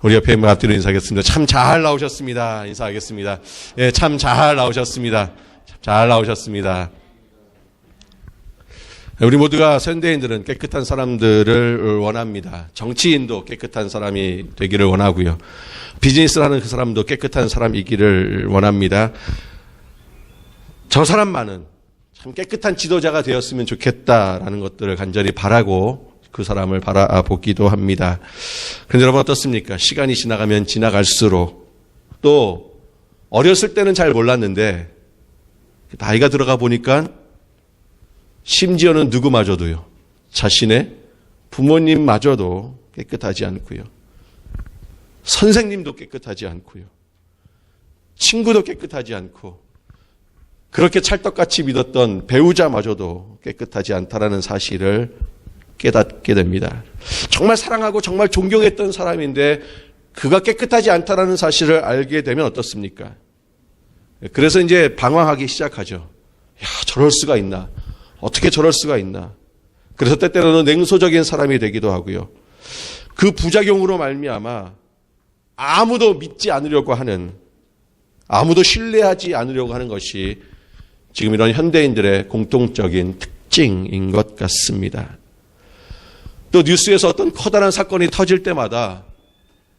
우리 옆에 있는 앞뒤로 인사하겠습니다. 참 잘 나오셨습니다. 인사하겠습니다. 예, 참 잘 나오셨습니다. 참 잘 나오셨습니다. 우리 모두가 현대인들은 깨끗한 사람들을 원합니다. 정치인도 깨끗한 사람이 되기를 원하고요. 비즈니스를 하는 그 사람도 깨끗한 사람이기를 원합니다. 저 사람만은 참 깨끗한 지도자가 되었으면 좋겠다라는 것들을 간절히 바라고 그 사람을 바라보기도 합니다. 그런데 여러분 어떻습니까? 시간이 지나가면 지나갈수록 또 어렸을 때는 잘 몰랐는데 나이가 들어가 보니까 심지어는 누구마저도요. 자신의 부모님마저도 깨끗하지 않고요. 선생님도 깨끗하지 않고요. 친구도 깨끗하지 않고 그렇게 찰떡같이 믿었던 배우자마저도 깨끗하지 않다라는 사실을 깨닫게 됩니다. 정말 사랑하고 정말 존경했던 사람인데 그가 깨끗하지 않다라는 사실을 알게 되면 어떻습니까? 그래서 이제 방황하기 시작하죠. 야, 저럴 수가 있나? 어떻게 저럴 수가 있나? 그래서 때때로는 냉소적인 사람이 되기도 하고요. 그 부작용으로 말미암아 아무도 믿지 않으려고 하는, 아무도 신뢰하지 않으려고 하는 것이 지금 이런 현대인들의 공통적인 특징인 것 같습니다. 또 뉴스에서 어떤 커다란 사건이 터질 때마다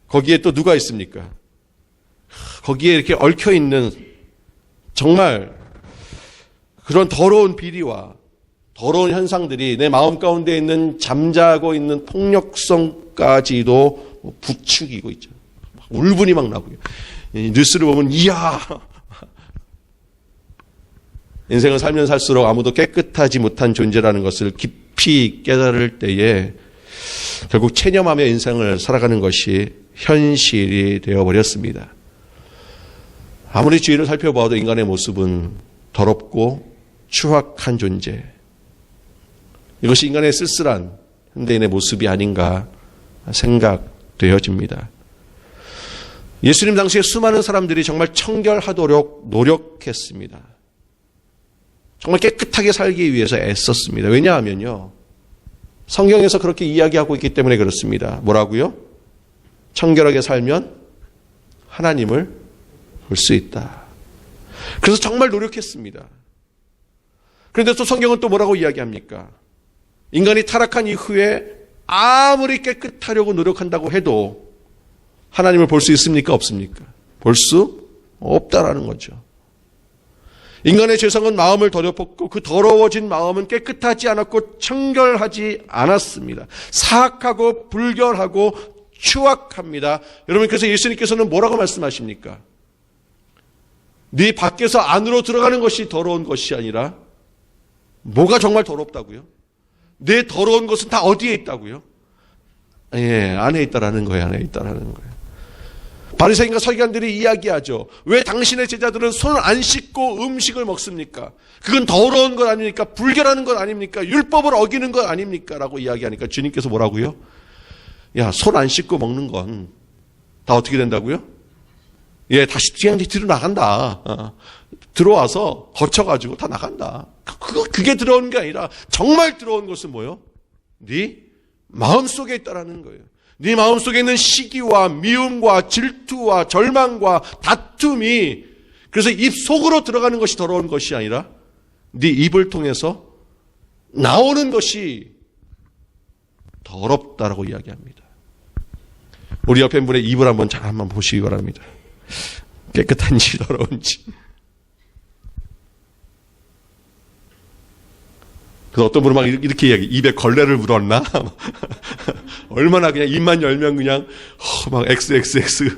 거기에 또 누가 있습니까? 거기에 이렇게 얽혀있는 정말 그런 더러운 비리와 더러운 현상들이 내 마음 가운데 있는 잠자고 있는 폭력성까지도 부추기고 있죠. 울분이 막 나고요. 뉴스를 보면 이야, 인생을 살면 살수록 아무도 깨끗하지 못한 존재라는 것을 깊이 깨달을 때에 결국 체념하며 인생을 살아가는 것이 현실이 되어버렸습니다. 아무리 주위를 살펴봐도 인간의 모습은 더럽고 추악한 존재. 이것이 인간의 쓸쓸한 현대인의 모습이 아닌가 생각되어집니다. 예수님 당시에 수많은 사람들이 정말 청결하도록 노력했습니다. 정말 깨끗하게 살기 위해서 애썼습니다. 왜냐하면요, 성경에서 그렇게 이야기하고 있기 때문에 그렇습니다. 뭐라고요? 청결하게 살면 하나님을 볼 수 있다. 그래서 정말 노력했습니다. 그런데 또 성경은 또 뭐라고 이야기합니까? 인간이 타락한 이후에 아무리 깨끗하려고 노력한다고 해도 하나님을 볼 수 있습니까? 없습니까? 볼 수 없다라는 거죠. 인간의 죄성은 마음을 더럽혔고 그 더러워진 마음은 깨끗하지 않았고 청결하지 않았습니다. 사악하고 불결하고 추악합니다. 여러분, 그래서 예수님께서는 뭐라고 말씀하십니까? 네 밖에서 안으로 들어가는 것이 더러운 것이 아니라 뭐가 정말 더럽다고요? 내 더러운 것은 다 어디에 있다고요? 예, 안에 있다라는 거예요. 안에 있다라는 거예요. 바리새인과 서기관들이 이야기하죠. 왜 당신의 제자들은 손을 안 씻고 음식을 먹습니까? 그건 더러운 것 아닙니까? 불결하는 것 아닙니까? 율법을 어기는 것 아닙니까? 라고 이야기하니까 주님께서 뭐라고요? 야, 손 안 씻고 먹는 건 다 어떻게 된다고요? 예, 다시 그냥 뒤로 나간다. 들어와서 거쳐가지고 다 나간다. 그게 들어오는 게 아니라 정말 들어온 것은 뭐예요? 네 마음속에 있다라는 거예요. 네 마음속에 있는 시기와 미움과 질투와 절망과 다툼이 그래서 입 속으로 들어가는 것이 더러운 것이 아니라 네 입을 통해서 나오는 것이 더럽다라고 이야기합니다. 우리 옆에 분의 입을 한번 보시기 바랍니다. 깨끗한지 더러운지. 그래서 어떤 분은 막 이렇게 이야기, 입에 걸레를 물었나? 얼마나 그냥 입만 열면 그냥, 막 XXX.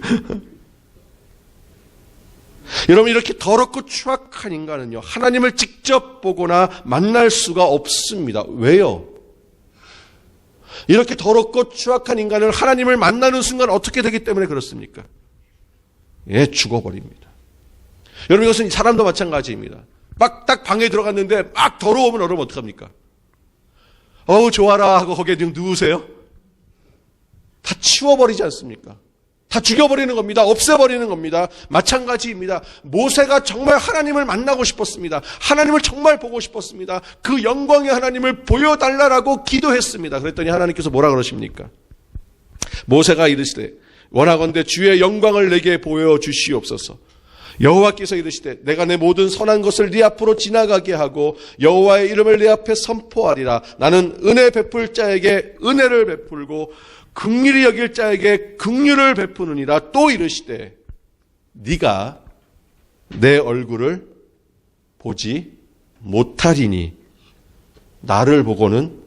여러분, 이렇게 더럽고 추악한 인간은요, 하나님을 직접 보거나 만날 수가 없습니다. 왜요? 이렇게 더럽고 추악한 인간을 하나님을 만나는 순간 어떻게 되기 때문에 그렇습니까? 예, 죽어버립니다. 여러분, 이것은 사람도 마찬가지입니다. 막 딱 방에 들어갔는데 막 더러우면 여러분 어떡합니까? 어우 좋아라 하고 거기에 누우세요? 다 치워버리지 않습니까? 다 죽여버리는 겁니다. 없애버리는 겁니다. 마찬가지입니다. 모세가 정말 하나님을 만나고 싶었습니다. 하나님을 정말 보고 싶었습니다. 그 영광의 하나님을 보여달라고 기도했습니다. 그랬더니 하나님께서 뭐라 그러십니까? 모세가 이르시되 원하건대 주의 영광을 내게 보여주시옵소서. 여호와께서 이르시되 내가 내 모든 선한 것을 네 앞으로 지나가게 하고 여호와의 이름을 내 앞에 선포하리라. 나는 은혜 베풀 자에게 은혜를 베풀고 긍휼히 여길 자에게 긍휼을 베푸느니라. 또 이르시되 네가 내 얼굴을 보지 못하리니 나를 보고는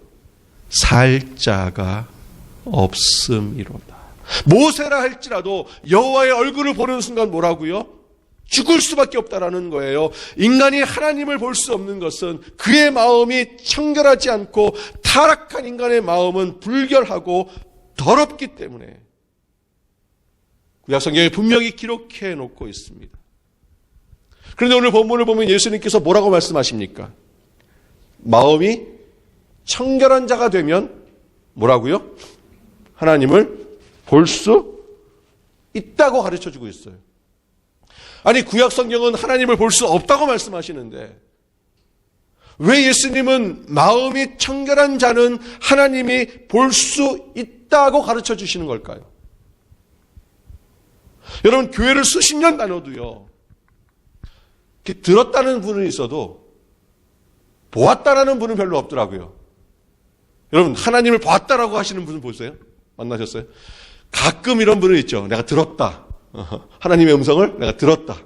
살 자가 없음이로다. 모세라 할지라도 여호와의 얼굴을 보는 순간 뭐라고요? 죽을 수밖에 없다라는 거예요. 인간이 하나님을 볼 수 없는 것은 그의 마음이 청결하지 않고 타락한 인간의 마음은 불결하고 더럽기 때문에 구약성경에 분명히 기록해 놓고 있습니다. 그런데 오늘 본문을 보면 예수님께서 뭐라고 말씀하십니까? 마음이 청결한 자가 되면 뭐라고요? 하나님을 볼 수 있다고 가르쳐주고 있어요. 아니 구약성경은 하나님을 볼 수 없다고 말씀하시는데 왜 예수님은 마음이 청결한 자는 하나님이 볼 수 있다고 가르쳐 주시는 걸까요? 여러분 교회를 수십 년 다녀도요, 들었다는 분은 있어도 보았다라는 분은 별로 없더라고요. 여러분 하나님을 보았다라고 하시는 분은 보세요? 만나셨어요? 가끔 이런 분은 있죠. 내가 들었다. 하나님의 음성을 내가 들었다.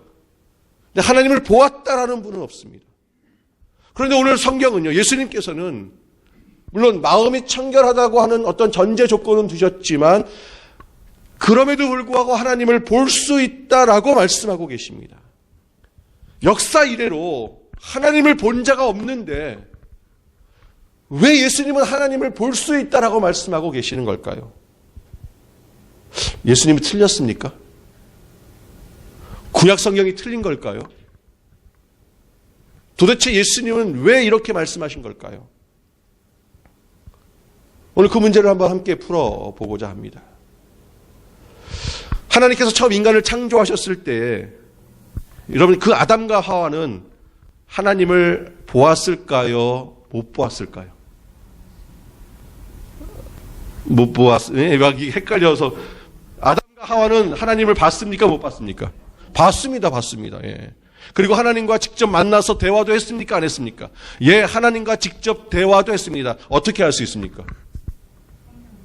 근데 하나님을 보았다라는 분은 없습니다. 그런데 오늘 성경은요, 예수님께서는 물론 마음이 청결하다고 하는 어떤 전제 조건은 두셨지만 그럼에도 불구하고 하나님을 볼 수 있다라고 말씀하고 계십니다. 역사 이래로 하나님을 본 자가 없는데 왜 예수님은 하나님을 볼 수 있다라고 말씀하고 계시는 걸까요? 예수님이 틀렸습니까? 구약 성경이 틀린 걸까요? 도대체 예수님은 왜 이렇게 말씀하신 걸까요? 오늘 그 문제를 한번 함께 풀어보고자 합니다. 하나님께서 처음 인간을 창조하셨을 때 여러분 그 아담과 하와는 하나님을 보았을까요? 못 보았을까요? 못 보았어요. 막 헷갈려서 아담과 하와는 하나님을 봤습니까? 못 봤습니까? 봤습니다. 봤습니다. 예. 그리고 하나님과 직접 만나서 대화도 했습니까? 안 했습니까? 예, 하나님과 직접 대화도 했습니다. 어떻게 할 수 있습니까?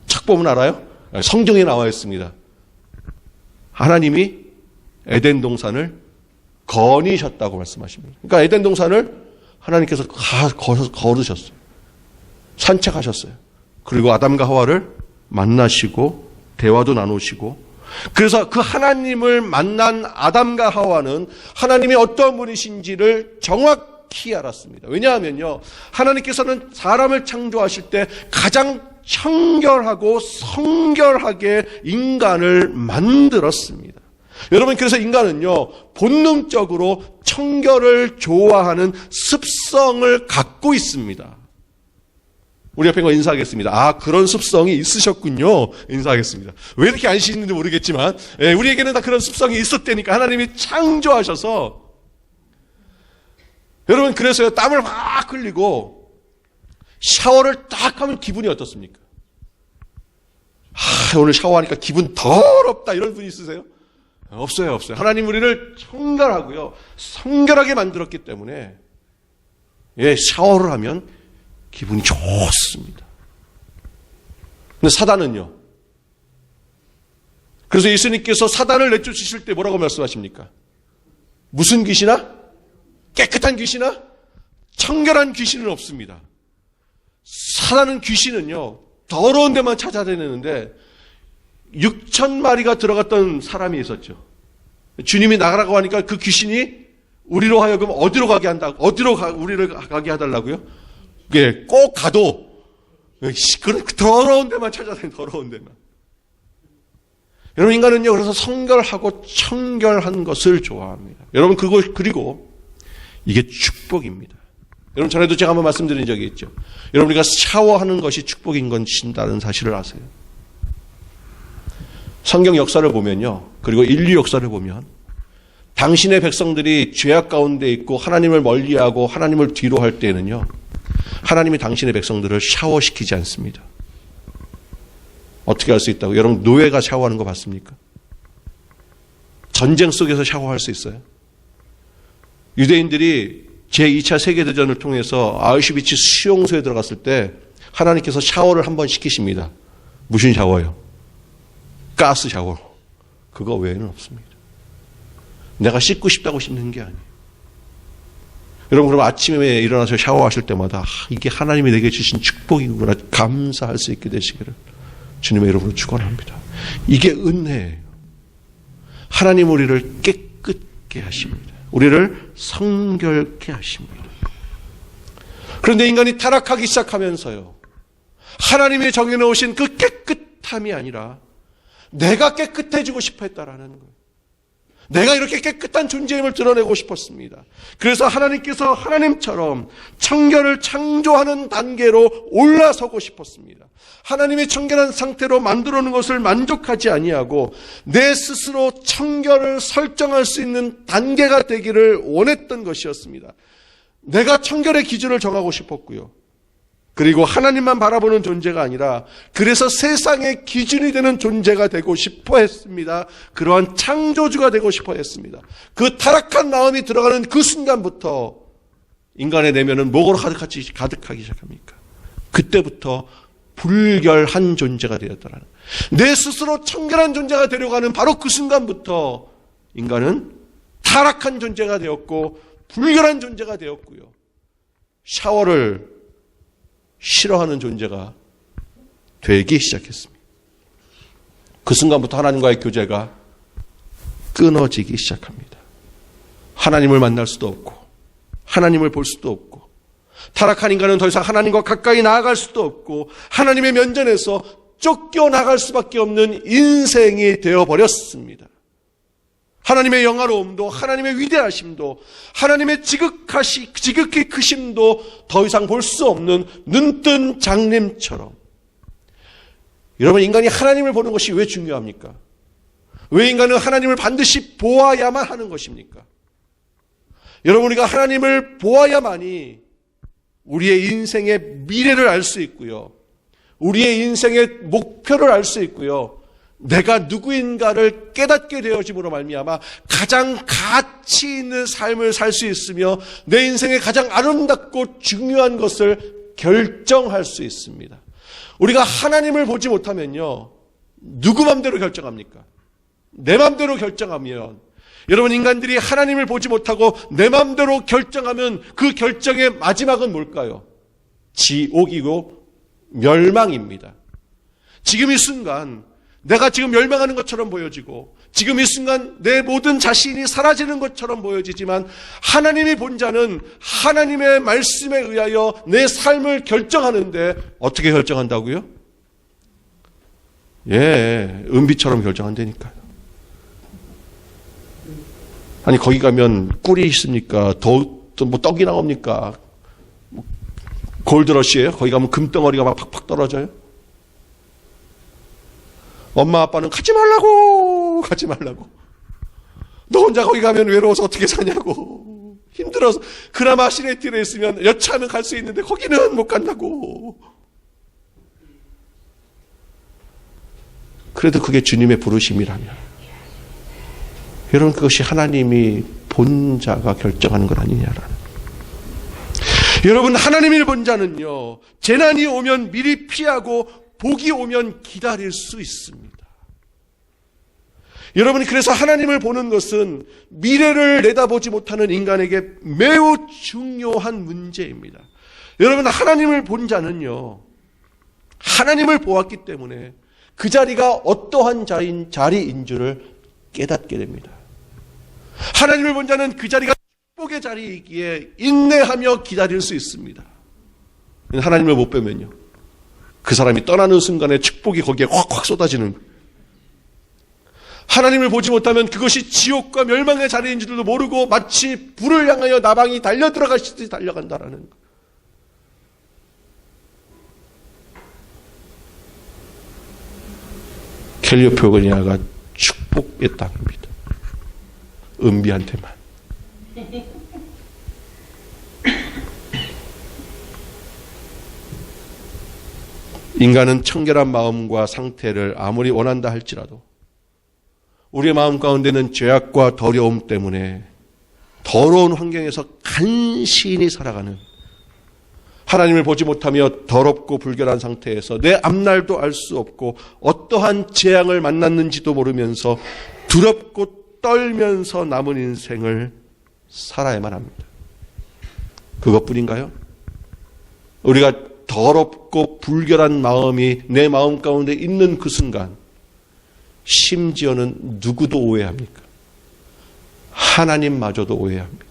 책 보면 알아요? 성경에 나와 있습니다. 하나님이 에덴 동산을 거니셨다고 말씀하십니다. 그러니까 에덴 동산을 하나님께서 걸으셨어요. 산책하셨어요. 그리고 아담과 하와를 만나시고 대화도 나누시고, 그래서 그 하나님을 만난 아담과 하와는 하나님이 어떤 분이신지를 정확히 알았습니다. 왜냐하면요, 하나님께서는 사람을 창조하실 때 가장 청결하고 성결하게 인간을 만들었습니다. 여러분, 그래서 인간은요, 본능적으로 청결을 좋아하는 습성을 갖고 있습니다. 우리 옆에 인사하겠습니다. 아, 그런 습성이 있으셨군요. 인사하겠습니다. 왜 이렇게 안 씻는지 모르겠지만, 우리에게는 다 그런 습성이 있었다니까. 하나님이 창조하셔서. 여러분, 그래서요, 땀을 확 흘리고 샤워를 딱 하면 기분이 어떻습니까? 오늘 샤워하니까 기분 더럽다. 이런 분 있으세요? 없어요, 없어요. 하나님 우리를 청결하고요, 성결하게 만들었기 때문에, 샤워를 하면 기분이 좋습니다. 근데 사단은요. 그래서 예수님께서 사단을 내쫓으실 때 뭐라고 말씀하십니까? 무슨 귀신아? 깨끗한 귀신아? 청결한 귀신은 없습니다. 사단은 귀신은요, 더러운 데만 찾아다니는데 6,000마리가 들어갔던 사람이 있었죠. 주님이 나가라고 하니까 그 귀신이 우리로 하여금 어디로 가게 한다고, 우리를 가게 해달라고요? 꼭 가도 그런 더러운 데만 찾아다니는, 더러운 데만. 여러분, 인간은요, 그래서 성결하고 청결한 것을 좋아합니다. 여러분, 그리고 이게 축복입니다. 여러분, 전에도 제가 한번 말씀드린 적이 있죠. 여러분, 우리가 샤워하는 것이 축복인 것이다는 사실을 아세요? 성경 역사를 보면요, 그리고 인류 역사를 보면 당신의 백성들이 죄악 가운데 있고 하나님을 멀리하고 하나님을 뒤로 할 때에는요, 하나님이 당신의 백성들을 샤워시키지 않습니다. 어떻게 할 수 있다고? 여러분, 노예가 샤워하는 거 봤습니까? 전쟁 속에서 샤워할 수 있어요? 유대인들이 제2차 세계대전을 통해서 아우슈비츠 수용소에 들어갔을 때 하나님께서 샤워를 한번 시키십니다. 무슨 샤워요? 가스 샤워. 그거 외에는 없습니다. 내가 씻고 싶다고 씻는 게 아니에요. 여러분, 그럼 아침에 일어나서 샤워하실 때마다 이게 하나님이 내게 주신 축복이구나 감사할 수 있게 되시기를 주님의 이름으로 축원합니다. 이게 은혜예요. 하나님 우리를 깨끗게 하십니다. 우리를 성결케 하십니다. 그런데 인간이 타락하기 시작하면서요, 하나님이 정해놓으신 그 깨끗함이 아니라 내가 깨끗해지고 싶어 했다라는 거예요. 내가 이렇게 깨끗한 존재임을 드러내고 싶었습니다. 그래서 하나님께서 하나님처럼 청결을 창조하는 단계로 올라서고 싶었습니다. 하나님의 청결한 상태로 만들어 놓은 것을 만족하지 아니하고 내 스스로 청결을 설정할 수 있는 단계가 되기를 원했던 것이었습니다. 내가 청결의 기준을 정하고 싶었고요. 그리고 하나님만 바라보는 존재가 아니라 그래서 세상의 기준이 되는 존재가 되고 싶어 했습니다. 그러한 창조주가 되고 싶어 했습니다. 그 타락한 마음이 들어가는 그 순간부터 인간의 내면은 뭐로 가득하기 시작합니까? 그때부터 불결한 존재가 되었더라는, 내 스스로 청결한 존재가 되려고 하는 바로 그 순간부터 인간은 타락한 존재가 되었고 불결한 존재가 되었고요. 샤워를 싫어하는 존재가 되기 시작했습니다. 그 순간부터 하나님과의 교제가 끊어지기 시작합니다. 하나님을 만날 수도 없고 하나님을 볼 수도 없고 타락한 인간은 더 이상 하나님과 가까이 나아갈 수도 없고 하나님의 면전에서 쫓겨나갈 수밖에 없는 인생이 되어버렸습니다. 하나님의 영화로움도 하나님의 위대하심도 하나님의 지극히 크심도 더 이상 볼 수 없는 눈뜬 장님처럼. 여러분, 인간이 하나님을 보는 것이 왜 중요합니까? 왜 인간은 하나님을 반드시 보아야만 하는 것입니까? 여러분, 우리가 하나님을 보아야만이 우리의 인생의 미래를 알 수 있고요, 우리의 인생의 목표를 알 수 있고요, 내가 누구인가를 깨닫게 되어짐으로 말미암아 가장 가치 있는 삶을 살 수 있으며 내 인생의 가장 아름답고 중요한 것을 결정할 수 있습니다. 우리가 하나님을 보지 못하면요, 누구 맘대로 결정합니까? 내 맘대로 결정하면, 여러분, 인간들이 하나님을 보지 못하고 내 맘대로 결정하면 그 결정의 마지막은 뭘까요? 지옥이고 멸망입니다. 지금 이 순간 내가 지금 멸망하는 것처럼 보여지고 지금 이 순간 내 모든 자신이 사라지는 것처럼 보여지지만 하나님이 본 자는 하나님의 말씀에 의하여 내 삶을 결정하는데 어떻게 결정한다고요? 은비처럼 결정한다니까요. 아니, 거기 가면 꿀이 있습니까? 뭐 떡이 나옵니까? 골드러시예요? 거기 가면 금덩어리가 막 팍팍 떨어져요? 엄마 아빠는 가지 말라고. 너 혼자 거기 가면 외로워서 어떻게 사냐고. 힘들어서. 그나마 시내티에 있으면 여차하면 갈 수 있는데 거기는 못 간다고. 그래도 그게 주님의 부르심이라면, 여러분, 그것이 하나님이 본 자가 결정하는 것 아니냐라는. 여러분, 하나님을 본 자는요, 재난이 오면 미리 피하고 복이 오면 기다릴 수 있습니다. 여러분이 그래서 하나님을 보는 것은 미래를 내다보지 못하는 인간에게 매우 중요한 문제입니다. 여러분, 하나님을 본 자는요, 하나님을 보았기 때문에 그 자리가 어떠한 자리인 줄을 깨닫게 됩니다. 하나님을 본 자는 그 자리가 축복의 자리이기에 인내하며 기다릴 수 있습니다. 하나님을 못 뵈면요, 그 사람이 떠나는 순간에 축복이 거기에 확확 쏟아지는 거예요. 하나님을 보지 못하면 그것이 지옥과 멸망의 자리인 줄도 모르고 마치 불을 향하여 나방이 달려들어가시듯이 달려간다라는 거예요. 캘리포니아가 축복의 땅입니다. 은비한테만. 인간은 청결한 마음과 상태를 아무리 원한다 할지라도 우리의 마음 가운데는 죄악과 더러움 때문에 더러운 환경에서 간신히 살아가는, 하나님을 보지 못하며 더럽고 불결한 상태에서 내 앞날도 알 수 없고 어떠한 재앙을 만났는지도 모르면서 두렵고 떨면서 남은 인생을 살아야만 합니다. 그것뿐인가요? 우리가 더럽고 불결한 마음이 내 마음 가운데 있는 그 순간 심지어는 누구도 오해합니까? 하나님마저도 오해합니다.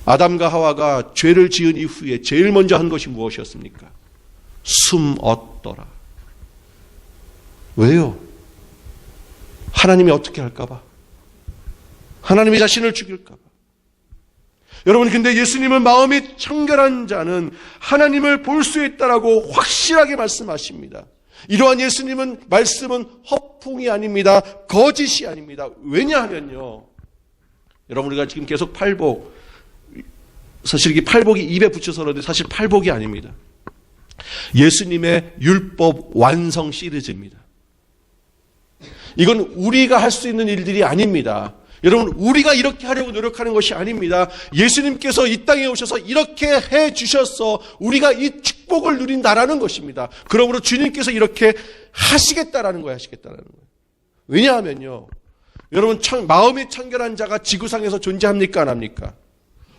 아담과 하와가 죄를 지은 이후에 제일 먼저 한 것이 무엇이었습니까? 숨었더라. 왜요? 하나님이 어떻게 할까 봐. 하나님이 자신을 죽일까 봐. 여러분, 근데 예수님은 마음이 청결한 자는 하나님을 볼 수 있다라고 확실하게 말씀하십니다. 이러한 예수님은 말씀은 허풍이 아닙니다. 거짓이 아닙니다. 왜냐하면요, 여러분, 우리가 지금 계속 팔복, 사실 이게 팔복이 입에 붙여서 그러는데 사실 팔복이 아닙니다. 예수님의 율법 완성 시리즈입니다. 이건 우리가 할 수 있는 일들이 아닙니다. 여러분, 우리가 이렇게 하려고 노력하는 것이 아닙니다. 예수님께서 이 땅에 오셔서 이렇게 해 주셔서 우리가 이 축복을 누린다라는 것입니다. 그러므로 주님께서 이렇게 하시겠다라는 거예요. 하시겠다라는 거예요. 왜냐하면요, 여러분, 마음이 청결한 자가 지구상에서 존재합니까? 안 합니까?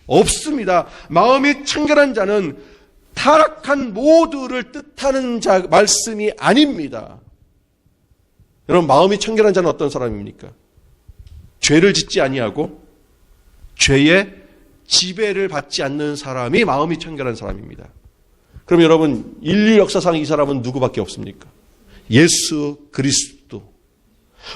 없습니다. 마음이 청결한 자는 타락한 모두를 뜻하는 말씀이 아닙니다. 여러분, 마음이 청결한 자는 어떤 사람입니까? 죄를 짓지 아니하고 죄의 지배를 받지 않는 사람이 마음이 청결한 사람입니다. 그럼 여러분, 인류 역사상 이 사람은 누구밖에 없습니까? 예수 그리스도.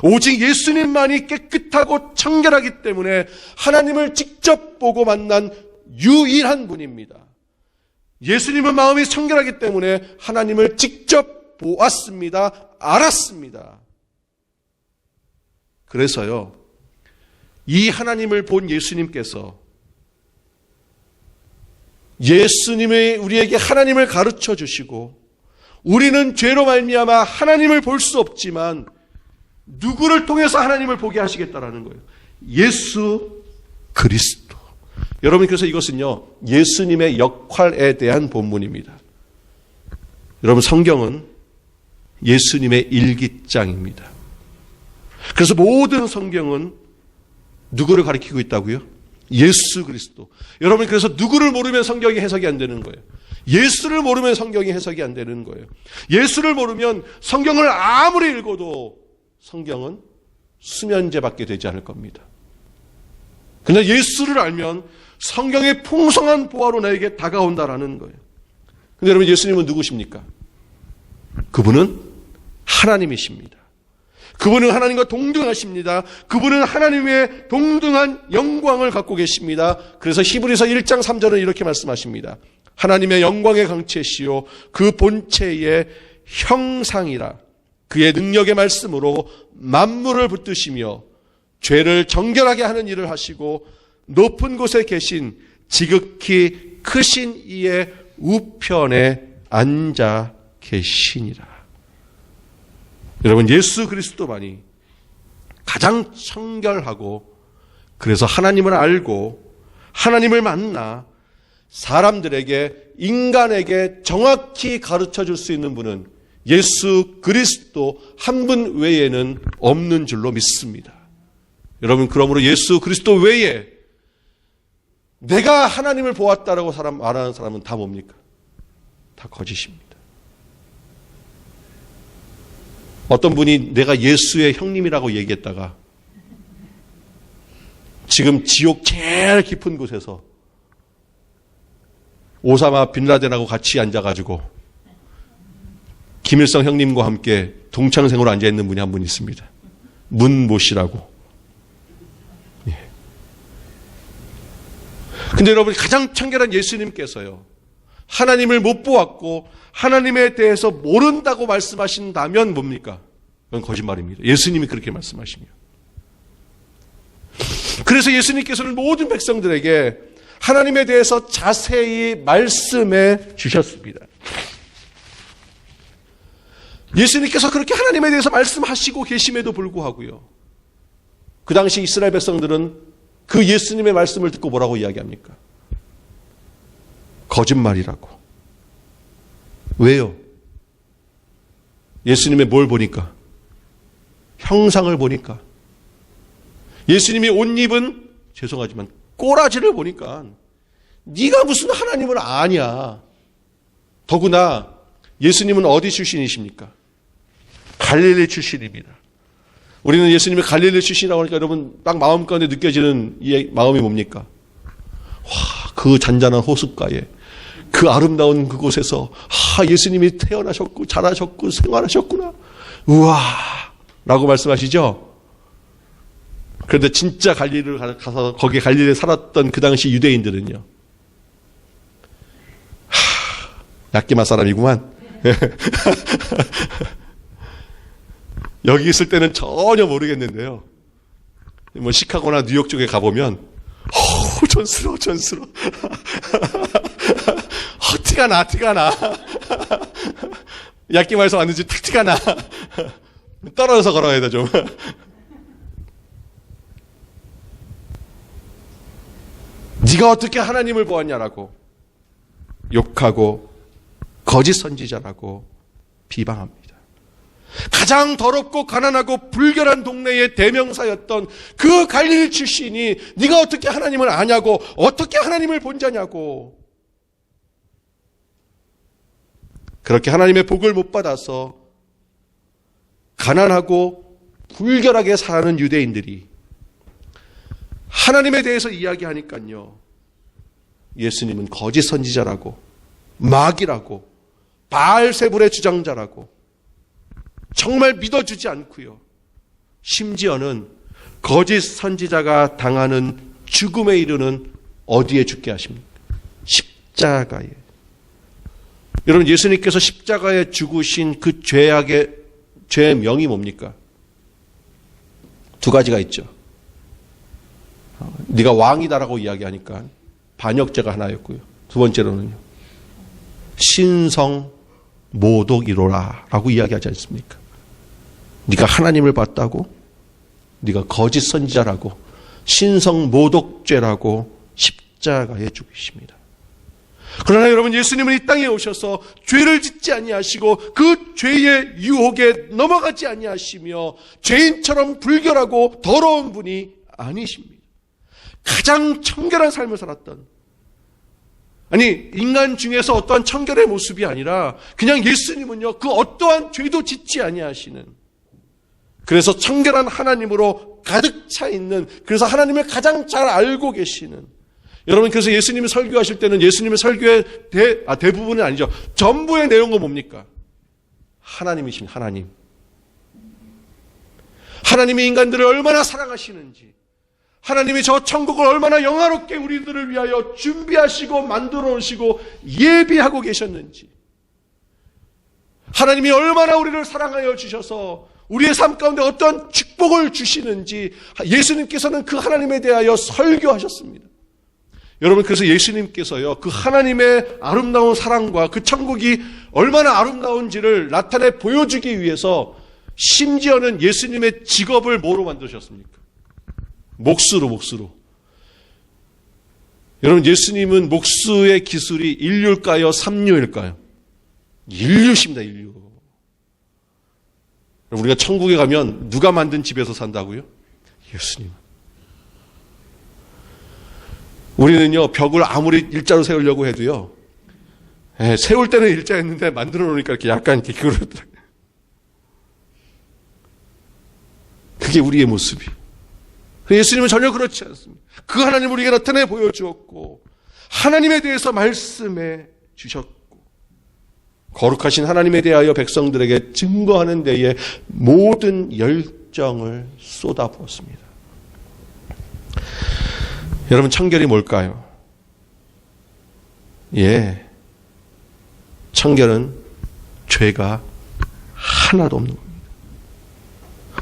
오직 예수님만이 깨끗하고 청결하기 때문에 하나님을 직접 보고 만난 유일한 분입니다. 예수님은 마음이 청결하기 때문에 하나님을 직접 보았습니다. 알았습니다. 그래서요, 이 하나님을 본 예수님께서 예수님이 우리에게 하나님을 가르쳐 주시고, 우리는 죄로 말미암아 하나님을 볼 수 없지만 누구를 통해서 하나님을 보게 하시겠다라는 거예요. 예수 그리스도. 여러분, 그래서 이것은요, 예수님의 역할에 대한 본문입니다. 여러분, 성경은 예수님의 일기장입니다. 그래서 모든 성경은 누구를 가리키고 있다고요? 예수 그리스도. 여러분, 그래서 누구를 모르면 성경이 해석이 안 되는 거예요. 예수를 모르면 성경이 해석이 안 되는 거예요. 예수를 모르면 성경을 아무리 읽어도 성경은 수면제밖에 되지 않을 겁니다. 그러나 예수를 알면 성경의 풍성한 보화로 나에게 다가온다라는 거예요. 근데 여러분, 예수님은 누구십니까? 그분은 하나님이십니다. 그분은 하나님과 동등하십니다. 그분은 하나님의 동등한 영광을 갖고 계십니다. 그래서 히브리서 1장 3절은 이렇게 말씀하십니다. 하나님의 영광의 강체시요 그 본체의 형상이라. 그의 능력의 말씀으로 만물을 붙드시며 죄를 정결하게 하는 일을 하시고 높은 곳에 계신 지극히 크신 이의 우편에 앉아 계시니라. 여러분, 예수 그리스도만이 가장 청결하고, 그래서 하나님을 알고 하나님을 만나 사람들에게, 인간에게 정확히 가르쳐 줄 수 있는 분은 예수 그리스도 한 분 외에는 없는 줄로 믿습니다. 여러분, 그러므로 예수 그리스도 외에 내가 하나님을 보았다라고 말하는 사람은 다 뭡니까? 다 거짓입니다. 어떤 분이 내가 예수의 형님이라고 얘기했다가 지금 지옥 제일 깊은 곳에서 오사마 빈라덴하고 같이 앉아가지고 김일성 형님과 함께 동창생으로 앉아있는 분이 한 분 있습니다. 문모 씨라고. 예. 근데 여러분, 가장 청결한 예수님께서요, 하나님을 못 보았고 하나님에 대해서 모른다고 말씀하신다면 뭡니까? 그건 거짓말입니다. 예수님이 그렇게 말씀하시며. 그래서 예수님께서는 모든 백성들에게 하나님에 대해서 자세히 말씀해 주셨습니다. 예수님께서 그렇게 하나님에 대해서 말씀하시고 계심에도 불구하고요, 그 당시 이스라엘 백성들은 그 예수님의 말씀을 듣고 뭐라고 이야기합니까? 거짓말이라고. 왜요? 예수님의 뭘 보니까? 형상을 보니까. 예수님이 옷 입은, 죄송하지만 꼬라지를 보니까 네가 무슨 하나님을 아냐. 더구나 예수님은 어디 출신이십니까? 갈릴리 출신입니다. 우리는 예수님이 갈릴리 출신이라고 하니까 여러분 딱 마음 가운데 느껴지는 이 마음이 뭡니까? 와, 그 잔잔한 호숫가에 그 아름다운 그곳에서 예수님이 태어나셨고 자라셨고 생활하셨구나. 우와 라고 말씀하시죠? 그런데 진짜 갈릴리를 가서 거기 갈릴리에 살았던 그 당시 유대인들은요, 약기마 사람이구만. 여기 있을 때는 전혀 모르겠는데요, 뭐 시카고나 뉴욕 쪽에 가보면 촌스러워. 티가 나. 약기마에서 왔는지 탁 티가 나. 떨어져서 걸어야 돼 좀. 네가 어떻게 하나님을 보았냐라고 욕하고 거짓 선지자라고 비방합니다. 가장 더럽고 가난하고 불결한 동네의 대명사였던 그 갈릴리 출신이 네가 어떻게 하나님을 아냐고, 어떻게 하나님을 본 자냐고. 그렇게 하나님의 복을 못 받아서 가난하고 불결하게 사는 유대인들이 하나님에 대해서 이야기하니까요, 예수님은 거짓 선지자라고, 마귀라고, 바알세불의 주장자라고 정말 믿어주지 않고요, 심지어는 거짓 선지자가 당하는 죽음에 이르는 어디에 죽게 하십니까? 십자가에. 여러분, 예수님께서 십자가에 죽으신 그 죄의 명이 뭡니까? 두 가지가 있죠. 네가 왕이다라고 이야기하니까 반역죄가 하나였고요, 두 번째로는요, 신성 모독이로라 라고 이야기하지 않습니까? 네가 하나님을 봤다고, 네가 거짓 선지자라고, 신성 모독죄라고 십자가에 죽으십니다. 그러나 여러분, 예수님은 이 땅에 오셔서 죄를 짓지 아니하시고 그 죄의 유혹에 넘어가지 아니하시며 죄인처럼 불결하고 더러운 분이 아니십니다. 가장 청결한 삶을 살았던, 아니 인간 중에서 어떠한 청결의 모습이 아니라 그냥 예수님은요, 그 어떠한 죄도 짓지 아니하시는, 그래서 청결한 하나님으로 가득 차 있는, 그래서 하나님을 가장 잘 알고 계시는, 여러분, 그래서 예수님이 설교하실 때는 예수님의 설교의 대부분은 아니죠, 전부의 내용은 뭡니까? 하나님이신 하나님. 하나님이 인간들을 얼마나 사랑하시는지, 하나님이 저 천국을 얼마나 영화롭게 우리들을 위하여 준비하시고 만들어 놓으시고 예비하고 계셨는지, 하나님이 얼마나 우리를 사랑하여 주셔서 우리의 삶 가운데 어떤 축복을 주시는지 예수님께서는 그 하나님에 대하여 설교하셨습니다. 여러분, 그래서 예수님께서요, 그 하나님의 아름다운 사랑과 그 천국이 얼마나 아름다운지를 나타내 보여주기 위해서 심지어는 예수님의 직업을 뭐로 만드셨습니까? 목수로. 여러분, 예수님은 목수의 기술이 인류일까요? 삼류일까요? 인류십니다, 인류. 우리가 천국에 가면 누가 만든 집에서 산다고요? 예수님. 우리는요, 벽을 아무리 일자로 세우려고 해도요, 세울 때는 일자였는데 만들어 놓으니까 이렇게 약간 이렇게 기울어지더라고요. 그게 우리의 모습이. 예수님은 전혀 그렇지 않습니다. 그 하나님을 우리에게 나타내 보여주었고, 하나님에 대해서 말씀해 주셨고, 거룩하신 하나님에 대하여 백성들에게 증거하는 데에 모든 열정을 쏟아부었습니다. 여러분, 청결이 뭘까요? 청결은 죄가 하나도 없는 겁니다.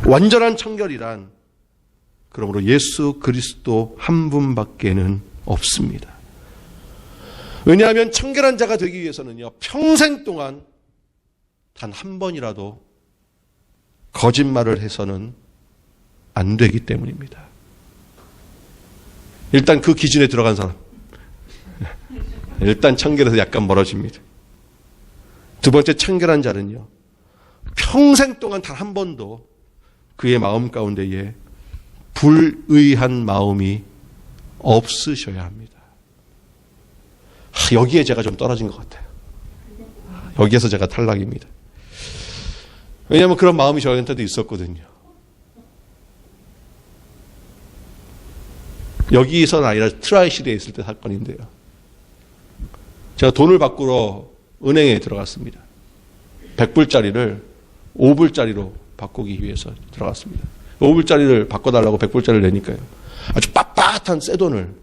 완전한 청결이란 그러므로 예수 그리스도 한 분밖에는 없습니다. 왜냐하면 청결한 자가 되기 위해서는요, 평생 동안 단 한 번이라도 거짓말을 해서는 안 되기 때문입니다. 일단 그 기준에 들어간 사람, 일단 청결에서 약간 멀어집니다. 두 번째, 청결한 자는요, 평생 동안 단 한 번도 그의 마음 가운데에 불의한 마음이 없으셔야 합니다. 여기에 제가 좀 떨어진 것 같아요. 여기에서 제가 탈락입니다. 왜냐하면 그런 마음이 저한테도 있었거든요. 여기서는 아니라 트라이시리에 있을 때 사건인데요. 제가 돈을 바꾸러 은행에 들어갔습니다. 100불짜리를 5불짜리로 바꾸기 위해서 들어갔습니다. 5불짜리를 바꿔달라고 100불짜리를 내니까요. 아주 빳빳한 새 돈을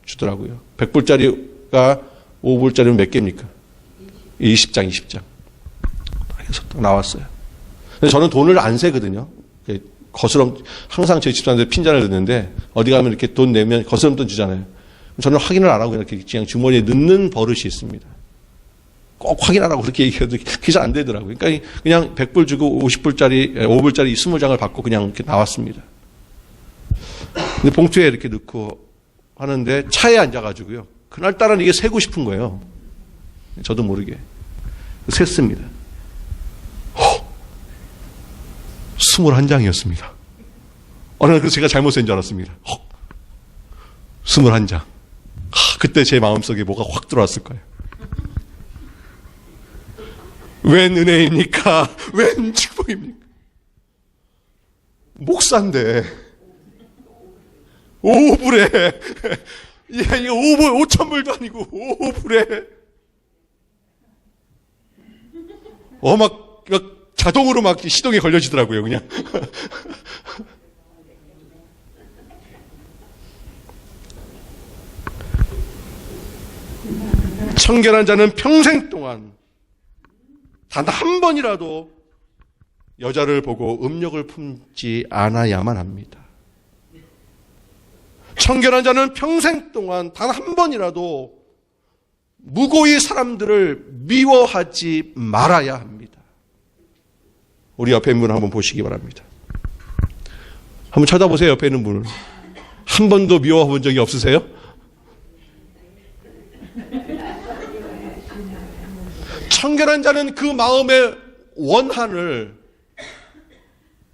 주더라고요. 100불짜리가 5불짜리면 몇 개입니까? 20장, 20장. 그래서 딱 나왔어요. 근데 저는 돈을 안 세거든요. 항상 제 집사람들 핀잔을 넣는데 어디 가면 이렇게 돈 내면 거스름돈 주잖아요. 저는 확인을 안 하고 이렇게 그냥 주머니에 넣는 버릇이 있습니다. 꼭 확인하라고 그렇게 얘기해도 그게 잘 안 되더라고요. 그러니까 그냥 100불 주고 50불짜리, 5불짜리 20장을 받고 그냥 이렇게 나왔습니다. 근데 봉투에 이렇게 넣고 하는데 차에 앉아가지고요. 그날따라 이게 세고 싶은 거예요. 저도 모르게. 셌습니다. 21장이었습니다. 어느 날 그래서 제가 잘못 센 줄 알았습니다. 21장. 그때 제 마음속에 뭐가 확 들어왔을 거예요. 웬 은혜입니까? 웬 축복입니까? 목사인데 5불에 이게 5불 5,000불도 아니고 5불에 막 자동으로 막 시동이 걸려지더라고요, 그냥. 청결한 자는 평생 동안 단 한 번이라도 여자를 보고 음욕을 품지 않아야만 합니다. 청결한 자는 평생 동안 단 한 번이라도 무고히 사람들을 미워하지 말아야 합니다. 우리 옆에 있는 분을 한번 보시기 바랍니다. 한번 쳐다보세요, 옆에 있는 분을. 한 번도 미워본 적이 없으세요? 청결한 자는 그 마음의 원한을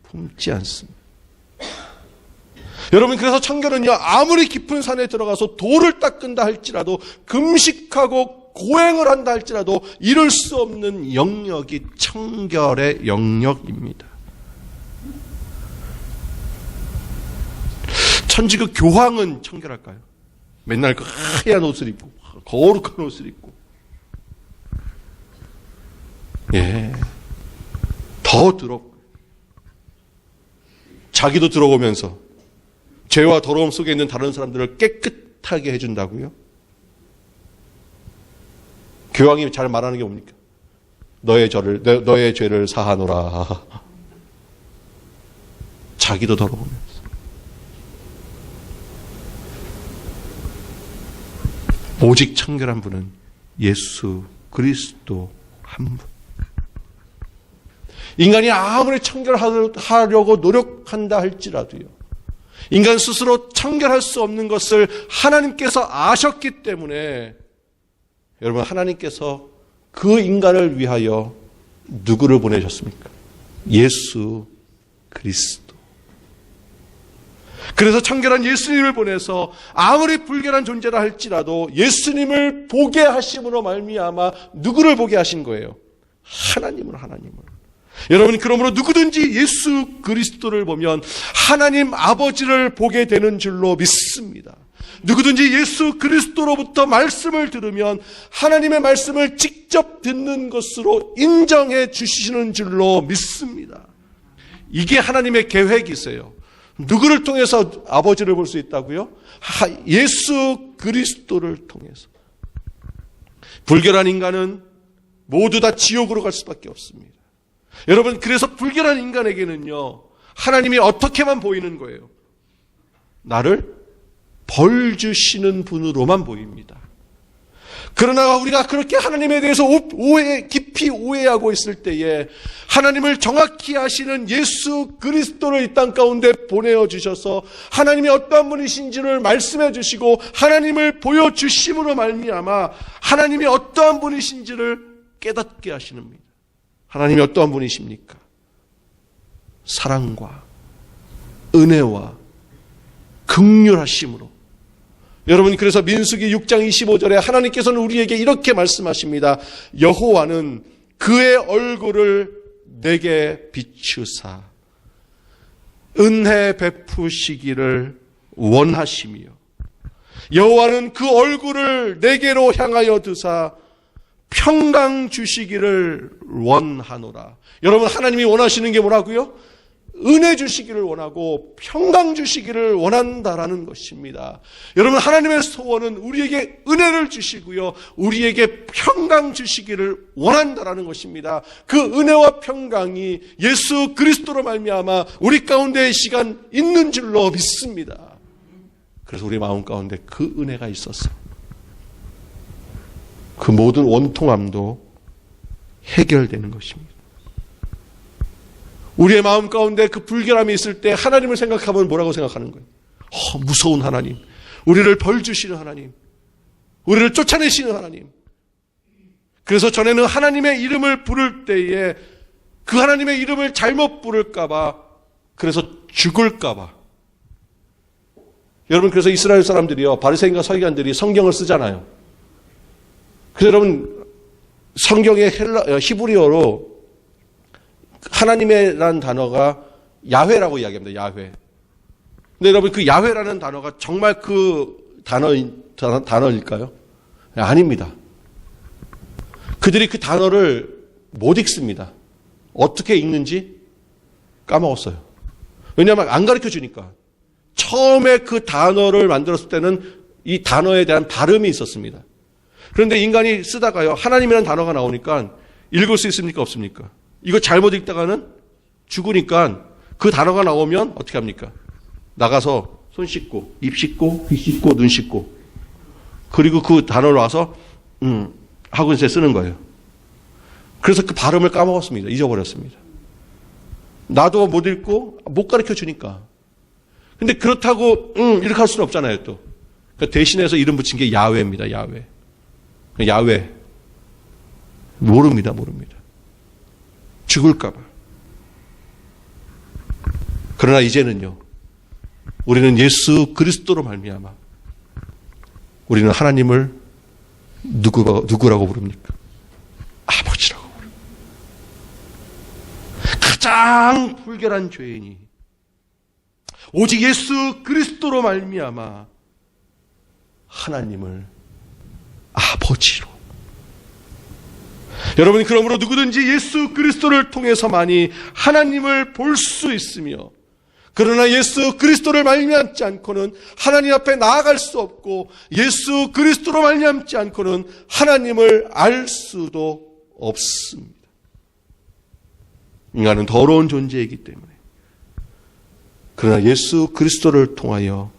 품지 않습니다. 여러분, 그래서 청결은요, 아무리 깊은 산에 들어가서 돌을 닦는다 할지라도, 금식하고 고행을 한다 할지라도 이룰 수 없는 영역이 청결의 영역입니다. 천지그 교황은 청결할까요? 맨날 그 하얀 옷을 입고 거룩한 옷을 입고, 더 더럽고 자기도 들어오면서 죄와 더러움 속에 있는 다른 사람들을 깨끗하게 해준다고요? 교황이 잘 말하는 게 뭡니까? 너의 죄를 사하노라. 자기도 더러우면서. 오직 청결한 분은 예수 그리스도 한 분. 인간이 아무리 청결하려고 노력한다 할지라도요, 인간 스스로 청결할 수 없는 것을 하나님께서 아셨기 때문에, 여러분, 하나님께서 그 인간을 위하여 누구를 보내셨습니까? 예수 그리스도. 그래서 청결한 예수님을 보내서 아무리 불결한 존재라 할지라도 예수님을 보게 하심으로 말미암아 누구를 보게 하신 거예요? 하나님을. 여러분, 그러므로 누구든지 예수 그리스도를 보면 하나님 아버지를 보게 되는 줄로 믿습니다. 누구든지 예수 그리스도로부터 말씀을 들으면 하나님의 말씀을 직접 듣는 것으로 인정해 주시는 줄로 믿습니다. 이게 하나님의 계획이세요. 누구를 통해서 아버지를 볼 수 있다고요? 예수 그리스도를 통해서. 불결한 인간은 모두 다 지옥으로 갈 수밖에 없습니다. 여러분, 그래서 불결한 인간에게는요, 하나님이 어떻게만 보이는 거예요? 나를 벌 주시는 분으로만 보입니다. 그러나 우리가 그렇게 하나님에 대해서 깊이 오해하고 있을 때에 하나님을 정확히 아시는 예수 그리스도를 이 땅 가운데 보내어 하나님이 어떠한 분이신지를 말씀해 주시고 하나님을 보여주심으로 말미암아 하나님이 어떠한 분이신지를 깨닫게 하시는 겁니다. 하나님이 어떠한 분이십니까? 사랑과 은혜와 긍휼하심으로. 여러분, 그래서 민수기 6장 25절에 하나님께서는 우리에게 이렇게 말씀하십니다. 여호와는 그의 얼굴을 내게 비추사 은혜 베푸시기를 원하시며 여호와는 그 얼굴을 내게로 향하여 드사 평강 주시기를 원하노라. 여러분, 하나님이 원하시는 게 뭐라고요? 은혜 주시기를 원하고 평강 주시기를 원한다라는 것입니다. 여러분, 하나님의 소원은 우리에게 은혜를 주시고요, 우리에게 평강 주시기를 원한다라는 것입니다. 그 은혜와 평강이 예수 그리스도로 말미암아 우리 가운데 이 시간 있는 줄로 믿습니다. 그래서 우리 마음 가운데 그 은혜가 있어서 그 모든 원통함도 해결되는 것입니다. 우리의 마음 가운데 그 불결함이 있을 때 하나님을 생각하면 뭐라고 생각하는 거예요? 무서운 하나님, 우리를 벌 주시는 하나님, 우리를 쫓아내시는 하나님. 그래서 전에는 하나님의 이름을 부를 때에 그 하나님의 이름을 잘못 부를까봐, 그래서 죽을까봐. 여러분, 그래서 이스라엘 사람들이요, 바리새인과 서기관들이 성경을 쓰잖아요. 그래서 여러분, 성경의 히브리어로 하나님이라는 단어가 야훼라고 이야기합니다. 야훼. 근데 여러분, 그 야훼라는 단어가 정말 그 단어일까요? 아닙니다. 그들이 그 단어를 못 읽습니다. 어떻게 읽는지 까먹었어요. 왜냐하면 안 가르쳐 주니까. 처음에 그 단어를 만들었을 때는 이 단어에 대한 발음이 있었습니다. 그런데 인간이 쓰다가요, 하나님이라는 단어가 나오니까 읽을 수 있습니까? 없습니까? 이거 잘못 읽다가는 죽으니까 그 단어가 나오면 어떻게 합니까? 나가서 손 씻고, 입 씻고, 귀 씻고, 눈 씻고, 그리고 그 단어를 와서 하고 이제 쓰는 거예요. 그래서 그 발음을 까먹었습니다. 잊어버렸습니다. 나도 못 읽고 못 가르쳐 주니까. 근데 그렇다고 이렇게 할 수는 없잖아요. 또 그러니까 대신해서 이름 붙인 게 야훼입니다. 야훼. 야훼. 모릅니다. 죽을까 봐. 그러나 이제는요, 우리는 예수 그리스도로 말미암아 우리는 하나님을 누구라고 부릅니까? 아버지라고 부릅니다. 가장 불결한 죄인이 오직 예수 그리스도로 말미암아 하나님을 아버지로. 여러분, 그러므로 누구든지 예수 그리스도를 통해서만이 하나님을 볼 수 있으며, 그러나 예수 그리스도를 말미암지 않고는 하나님 앞에 나아갈 수 없고, 예수 그리스도로 말미암지 않고는 하나님을 알 수도 없습니다. 인간은 더러운 존재이기 때문에. 그러나 예수 그리스도를 통하여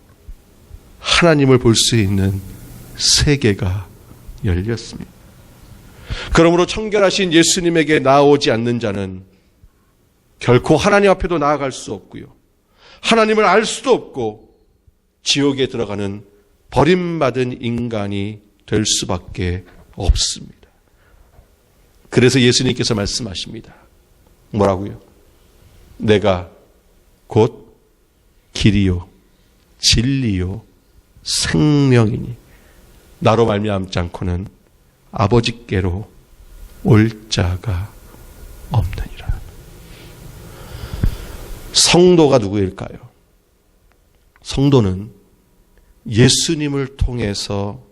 하나님을 볼 수 있는 세계가 열렸습니다. 그러므로 청결하신 예수님에게 나아오지 않는 자는 결코 하나님 앞에도 나아갈 수 없고요, 하나님을 알 수도 없고 지옥에 들어가는 버림받은 인간이 될 수밖에 없습니다. 그래서 예수님께서 말씀하십니다. 뭐라고요? 내가 곧 길이요 진리요 생명이니 나로 말미암지 않고는 아버지께로 올 자가 없느니라. 성도가 누구일까요? 성도는 예수님을 통해서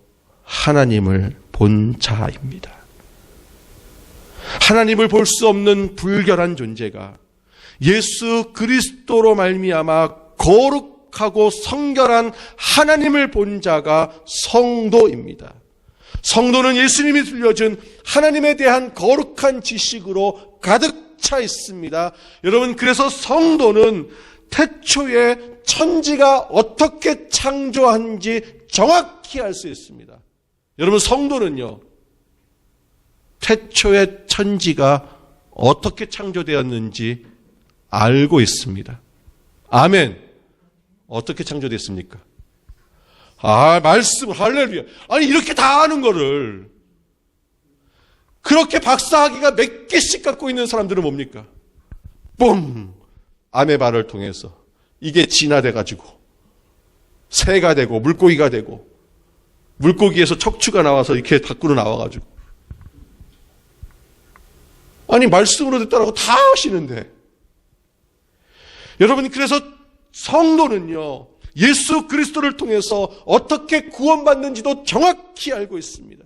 하나님을 본 자입니다. 하나님을 볼 수 없는 불결한 존재가 예수 그리스도로 말미암아 거룩하고 성결한 하나님을 본 자가 성도입니다. 성도는 예수님이 들려준 하나님에 대한 거룩한 지식으로 가득 차 있습니다. 여러분, 그래서 성도는 태초에 천지가 어떻게 창조한지 정확히 알 수 있습니다. 여러분, 성도는요, 태초의 천지가 어떻게 창조되었는지 알고 있습니다. 아멘. 어떻게 창조됐습니까? 말씀, 할렐루야. 아니, 이렇게 다 아는 거를, 그렇게 박사학위가 몇 개씩 갖고 있는 사람들은 뭡니까? 뿜! 아메바를 통해서 이게 진화돼가지고 새가 되고 물고기가 되고 물고기에서 척추가 나와서 이렇게 밖으로 나와가지고, 아니, 말씀으로 됐다라고 다 아시는데, 여러분, 그래서 성도는요, 예수 그리스도를 통해서 어떻게 구원받는지도 정확히 알고 있습니다.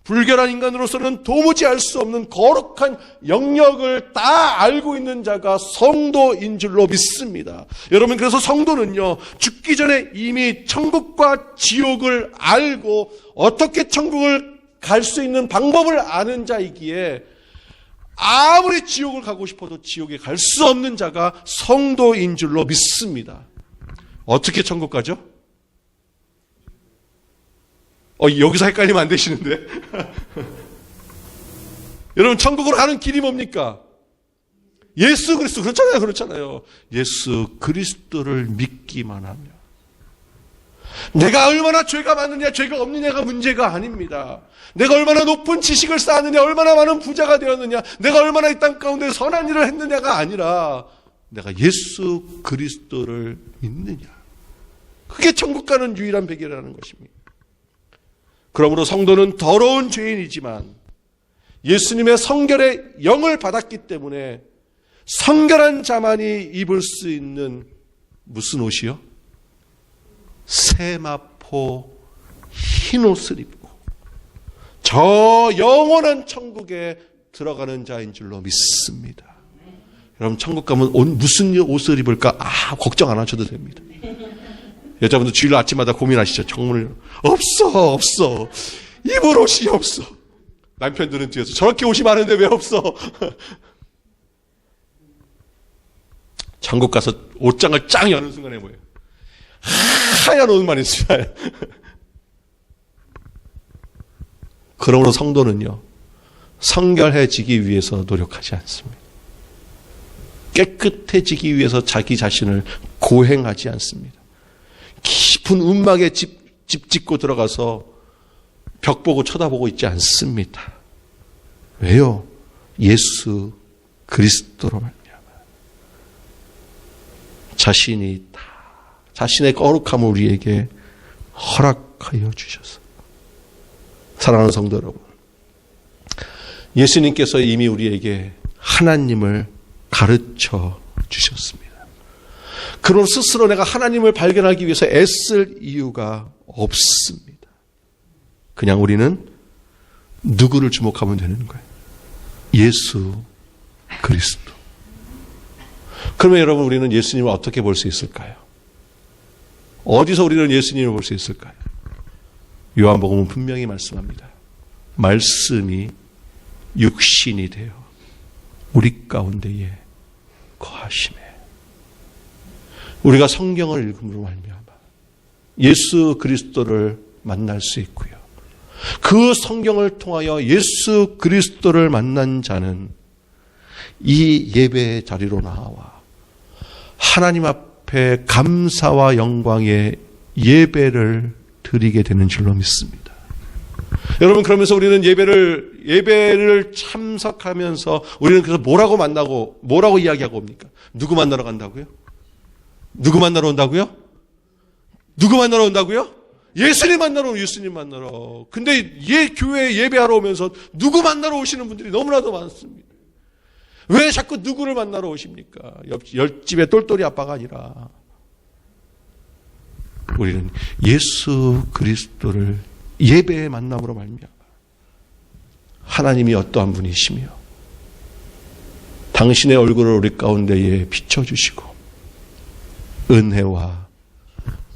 불결한 인간으로서는 도무지 알 수 없는 거룩한 영역을 다 알고 있는 자가 성도인 줄로 믿습니다. 여러분, 그래서 성도는요, 죽기 전에 이미 천국과 지옥을 알고 어떻게 천국을 갈 수 있는 방법을 아는 자이기에 아무리 지옥을 가고 싶어도 지옥에 갈 수 없는 자가 성도인 줄로 믿습니다. 어떻게 천국 가죠? 여기서 헷갈리면 안 되시는데. 여러분, 천국으로 가는 길이 뭡니까? 예수 그리스도. 그렇잖아요. 예수 그리스도를 믿기만 하면. 내가 얼마나 죄가 많느냐, 죄가 없느냐가 문제가 아닙니다. 내가 얼마나 높은 지식을 쌓았느냐, 얼마나 많은 부자가 되었느냐, 내가 얼마나 이 땅 가운데 선한 일을 했느냐가 아니라 내가 예수 그리스도를 믿느냐. 그게 천국 가는 유일한 베개라는 것입니다. 그러므로 성도는 더러운 죄인이지만 예수님의 성결의 영을 받았기 때문에 성결한 자만이 입을 수 있는 무슨 옷이요? 세마포 흰 옷을 입고 저 영원한 천국에 들어가는 자인 줄로 믿습니다. 여러분, 천국 가면 무슨 옷을 입을까? 걱정 안 하셔도 됩니다. 여자분들 주일 아침마다 고민하시죠. 정문을 없어. 입을 옷이 없어. 남편들은 뒤에서 저렇게 옷이 많은데 왜 없어? 천국 가서 옷장을 쫙 여는 순간에 뭐예요? 하얀 옷만 있어요. 그러므로 성도는요, 성결해지기 위해서 노력하지 않습니다. 깨끗해지기 위해서 자기 자신을 고행하지 않습니다. 깊은 움막에 집 짓고 들어가서 벽 보고 쳐다보고 있지 않습니다. 왜요? 예수 그리스도로 말미암아 자신이 다 자신의 거룩함을 우리에게 허락하여 주셔서. 사랑하는 성도 여러분, 예수님께서 이미 우리에게 하나님을 가르쳐 주셨습니다. 그럼 스스로 내가 하나님을 발견하기 위해서 애쓸 이유가 없습니다. 그냥 우리는 누구를 주목하면 되는 거예요? 예수 그리스도. 그러면 여러분, 우리는 예수님을 어떻게 볼 수 있을까요? 어디서 우리는 예수님을 볼 수 있을까요? 요한복음은 분명히 말씀합니다. 말씀이 육신이 되어 우리 가운데에 거하시네. 우리가 성경을 읽음으로 말미암아 예수 그리스도를 만날 수 있고요. 그 성경을 통하여 예수 그리스도를 만난 자는 이 예배의 자리로 나와 하나님 앞에 감사와 영광의 예배를 드리게 되는 줄로 믿습니다. 여러분, 그러면서 우리는 예배를 참석하면서 우리는 그래서 뭐라고 이야기하고 옵니까? 누구 만나러 간다고요? 누구 만나러 온다고요? 누구 만나러 온다고요? 예수님 만나러. 근데 교회에 예배하러 오면서 누구 만나러 오시는 분들이 너무나도 많습니다. 왜 자꾸 누구를 만나러 오십니까? 옆집의 똘똘이 아빠가 아니라 우리는 예수 그리스도를 예배의 만남으로 말미암아 하나님이 어떠한 분이시며 당신의 얼굴을 우리 가운데에 비춰주시고 은혜와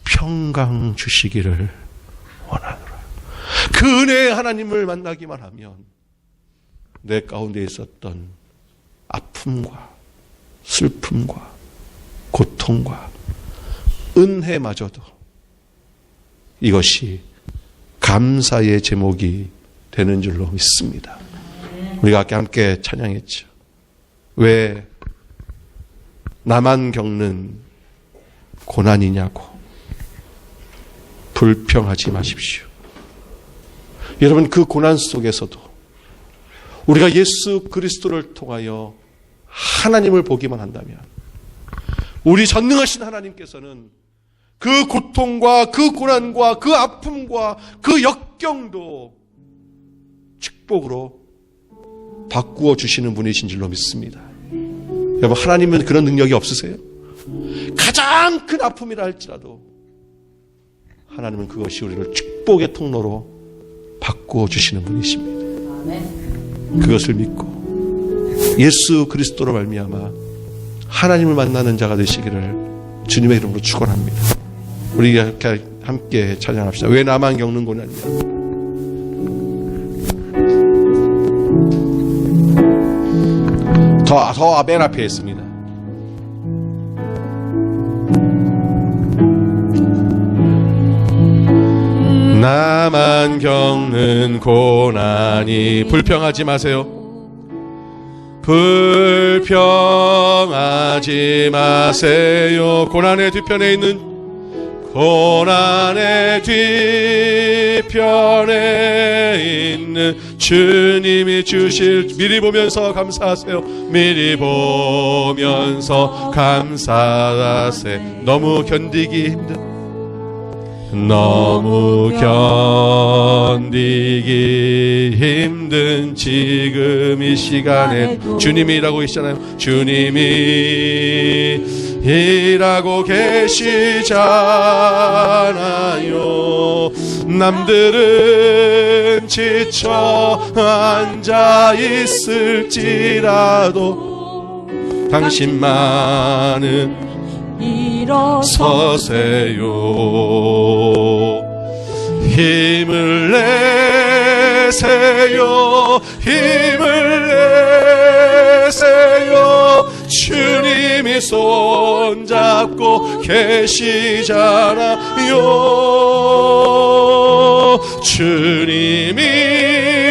평강 주시기를 원하노라. 그 은혜의 하나님을 만나기만 하면 내 가운데 있었던 아픔과 슬픔과 고통과 은혜마저도 이것이 감사의 제목이 되는 줄로 믿습니다. 우리가 함께 찬양했죠. 왜 나만 겪는 고난이냐고 불평하지 마십시오. 여러분, 그 고난 속에서도 우리가 예수 그리스도를 통하여 하나님을 보기만 한다면 우리 전능하신 하나님께서는 그 고통과 그 고난과 그 아픔과 그 역경도 축복으로 바꾸어 주시는 분이신 줄로 믿습니다. 여러분, 하나님은 그런 능력이 없으세요? 가장 큰 아픔이라 할지라도 하나님은 그것이 우리를 축복의 통로로 바꾸어 주시는 분이십니다. 그것을 믿고 예수 그리스도로 말미암아 하나님을 만나는 자가 되시기를 주님의 이름으로 축원합니다. 우리 함께 찬양합시다. 왜 나만 겪는 고난이냐. 더 맨 앞에 있습니다. 나만 겪는 고난이 불평하지 마세요. 불평하지 마세요. 고난의 뒤편에 있는 주님이 주실 미리 보면서 감사하세요. 미리 보면서 감사하세요. 너무 견디기 힘든 지금 이 시간에 주님이 일하고 계시잖아요. 주님이 일하고 계시잖아요. 남들은 지쳐 앉아 있을지라도 당신만은 일어서세요. 힘을 내세요. 힘을 내세요. 주님이 손잡고 계시잖아요. 주님이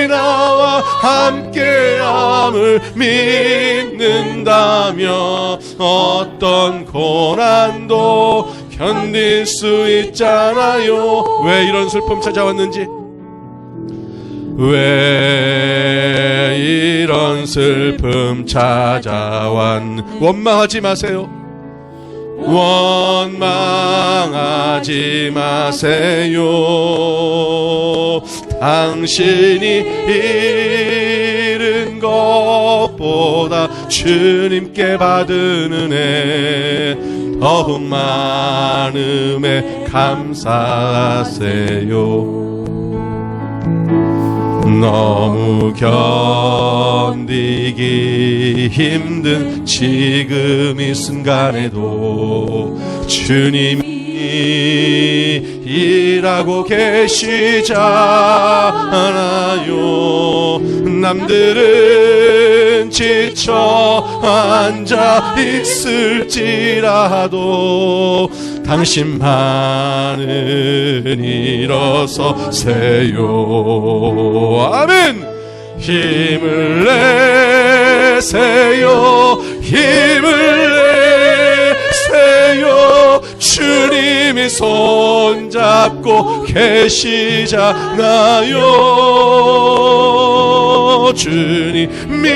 나와 함께함을 믿는다면 어떤 고난도 견딜 수 있잖아요. 왜 이런 슬픔 찾아왔는지, 왜 이런 슬픔 원망하지 마세요. 원망하지 마세요. 당신이 잃은 것보다 주님께 받은 은혜 더욱 많음에 감사하세요. 너무 견디기 힘든 지금 이 순간에도 주님이 일하고 계시잖아요. 남들은 지쳐 앉아 있을지라도 당신만은 일어서세요. 아멘. 힘을 내세요. 힘을 내세요. 주님이 손잡고 계시잖아요. 주님이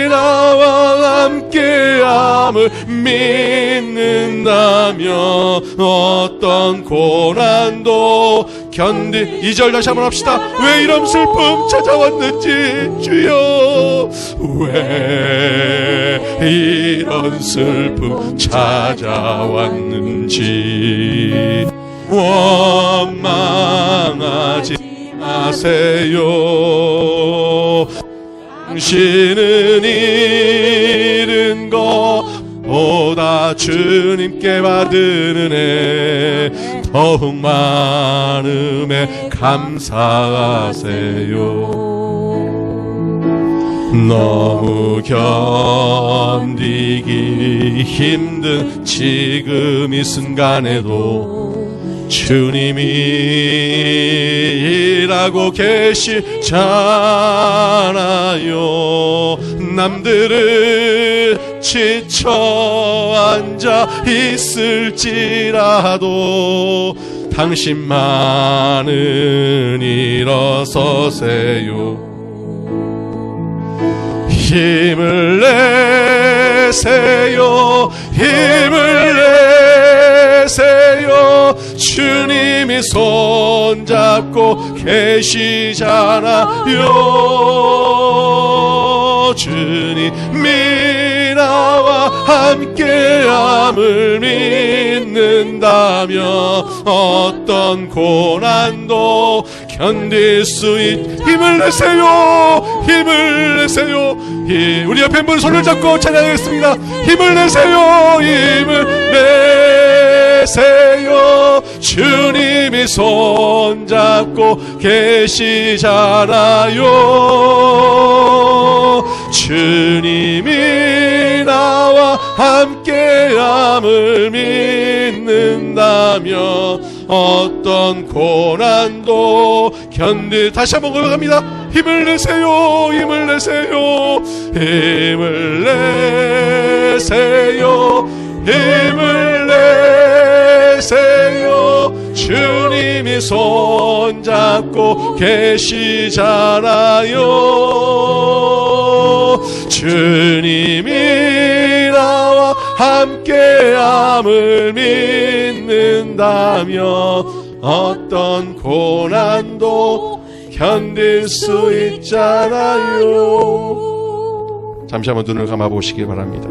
나와 함께함을 믿는다면 어떤 고난도 견디. 2절 다시 한번 합시다. 왜 이런 슬픔 찾아왔는지 주여, 왜 이런 슬픔 찾아왔는지 원망하지 마세요. 당신은 잃은 것보다 주님께 받은 은혜 더욱 많음에 감사하세요. 너무 견디기 힘든 지금 이 순간에도 주님이 일하고 계시잖아요. 남들은 지쳐 앉아 있을지라도 당신만은 일어서세요. 힘을 내세요. 힘을 내세요. 주님이 손잡고 계시잖아요. 주님이 나와 함께함을 믿는다면 어떤 고난도 견딜 수 힘을 내세요. 힘을 내세요. 우리 옆에 분 손을 잡고 찬양하겠습니다. 힘을 내세요. 힘을 내세요. 주님이 손잡고 계시잖아요. 주님이 나와 함께함을 믿는다면 어떤 고난도 다시 한번 고백합니다. 힘을 내세요. 힘을 내세요. 힘을 내세요. 힘을 내세요. 주님이 손잡고 계시잖아요. 주님이 나와 함께함을 믿는다면 어떤 고난도 견딜 수 있잖아요. 잠시 한번 눈을 감아보시기 바랍니다.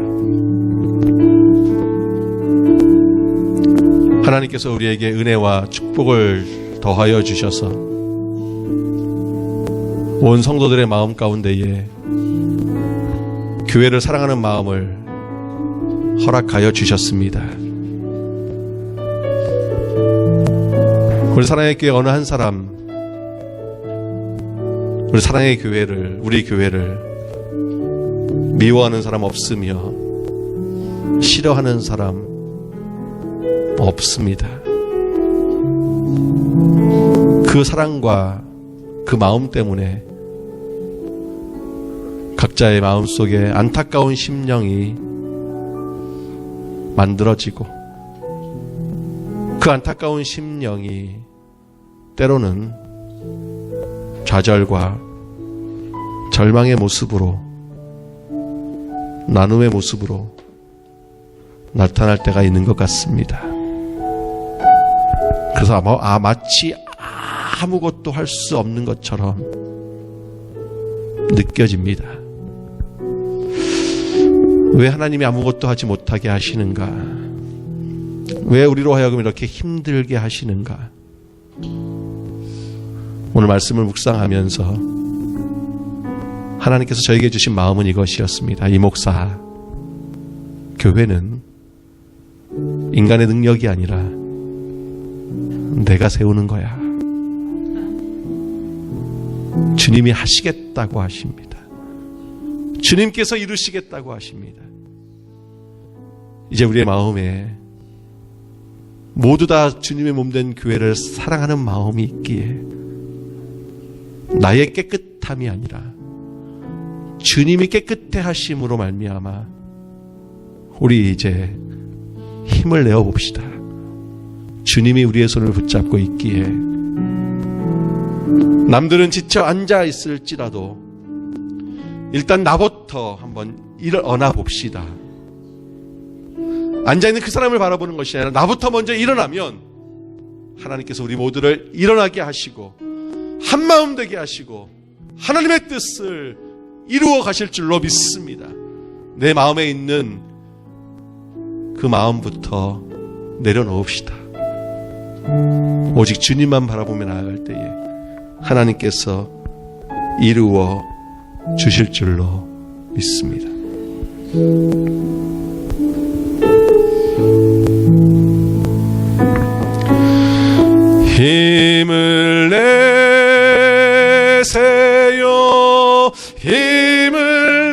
하나님께서 우리에게 은혜와 축복을 더하여 주셔서 온 성도들의 마음 가운데에 교회를 사랑하는 마음을 허락하여 주셨습니다. 우리 사랑의 교회 어느 한 사람, 우리 사랑의 교회를, 우리 교회를 미워하는 사람 없으며 싫어하는 사람 없습니다. 그 사랑과 그 마음 때문에 각자의 마음속에 안타까운 심령이 만들어지고 그 안타까운 심령이 때로는 좌절과 절망의 모습으로, 나눔의 모습으로 나타날 때가 있는 것 같습니다. 그래서 마치 아무것도 할 수 없는 것처럼 느껴집니다. 왜 하나님이 아무것도 하지 못하게 하시는가? 왜 우리로 하여금 이렇게 힘들게 하시는가? 오늘 말씀을 묵상하면서 하나님께서 저에게 주신 마음은 이것이었습니다. 이 목사, 교회는 인간의 능력이 아니라 내가 세우는 거야. 주님이 하시겠다고 하십니다. 주님께서 이루시겠다고 하십니다. 이제 우리의 마음에 모두 다 주님의 몸된 교회를 사랑하는 마음이 있기에 나의 깨끗함이 아니라 주님이 깨끗해 하심으로 말미암아 우리 이제 힘을 내어 봅시다. 주님이 우리의 손을 붙잡고 있기에 남들은 지쳐 앉아 있을지라도 일단 나부터 한번 일어나 봅시다. 앉아있는 그 사람을 바라보는 것이 아니라 나부터 먼저 일어나면 하나님께서 우리 모두를 일어나게 하시고 한마음 되게 하시고 하나님의 뜻을 이루어 가실 줄로 믿습니다. 내 마음에 있는 그 마음부터 내려놓읍시다. 오직 주님만 바라보며 나아갈 때에 하나님께서 이루어 주실 줄로 믿습니다. 힘을 내세요. 힘을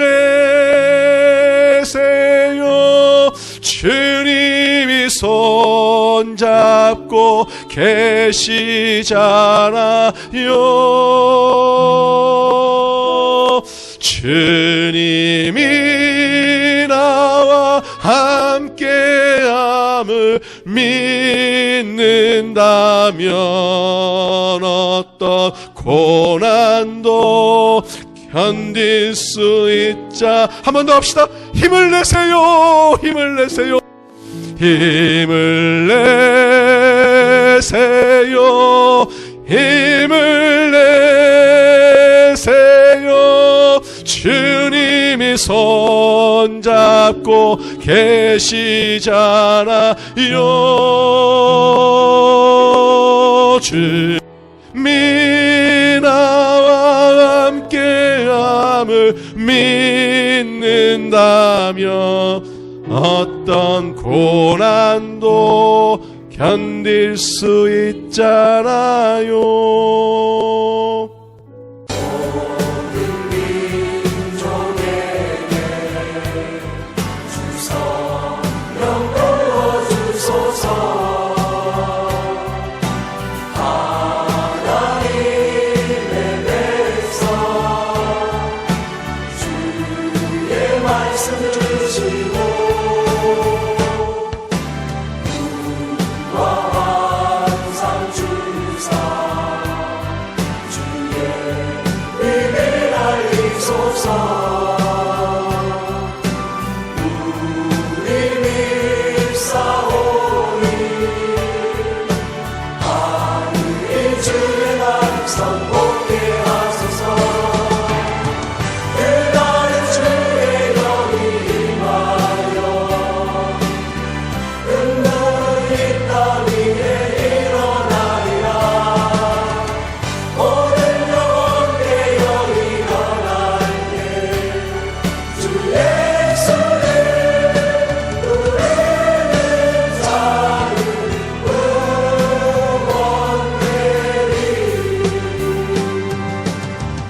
내세요. 주님이 손잡고 계시잖아요. 주님이 나와 함께함을 믿는다면 어떤 고난도 견딜 수 있자. 한 번 더 합시다. 힘을 내세요. 힘을 내세요. 힘을 내세요. 힘을 내세요. 주님이 손잡고 계시잖아요. 주님이 나와 함께함을 믿는다면 어떤 고난도 견딜 수 있잖아요.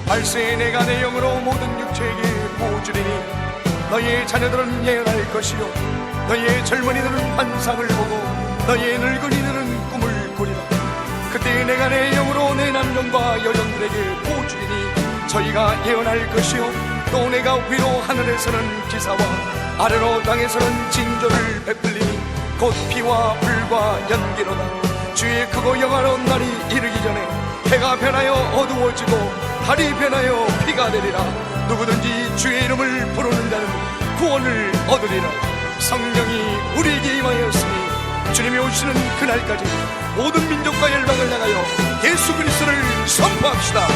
말세에 내가 내 영으로 모든 육체에게 보여주리니 너희의 자녀들은 예언할 것이요 너희의 젊은이들은 환상을 보고 너희의 늙은이들은 꿈을 꾸리라. 그때 내가 내 영으로 내 남종과 여종들에게 보여주리니 저희가 예언할 것이요 또 내가 위로 하늘에서는 기사와 아래로 땅에서는 징조를 베풀리니 곧 피와 불과 연기로다. 주의 크고 영화로운 날이 이르기 전에 해가 변하여 어두워지고 달이 변하여 피가 되리라. 누구든지 주의 이름을 부르는 자는 구원을 얻으리라. 성령이 우리에게 임하였으니 주님이 오시는 그날까지 모든 민족과 열방을 향하여 예수 그리스도를 선포합시다.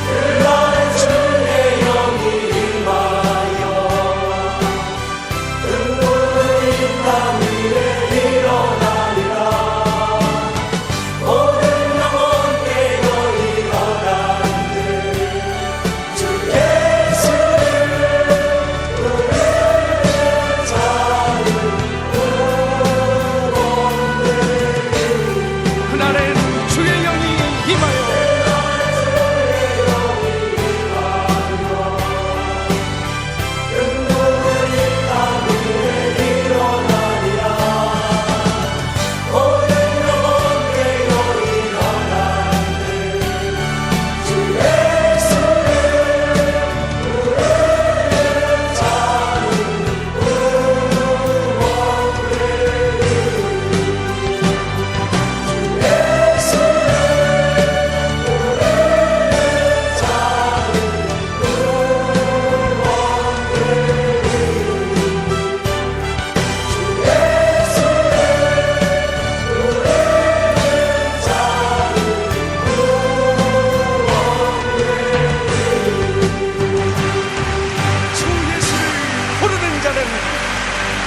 그날 주의 영이 임하여 눈물이 땀 위에 일어나리라. 모든 영혼 깨어 일어나는데 주 예수를 부르는 자를 구원되리. 그날엔 주의 영이 임하여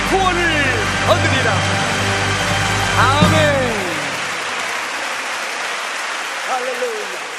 구원을 얻으리라. 아멘. 할렐루야.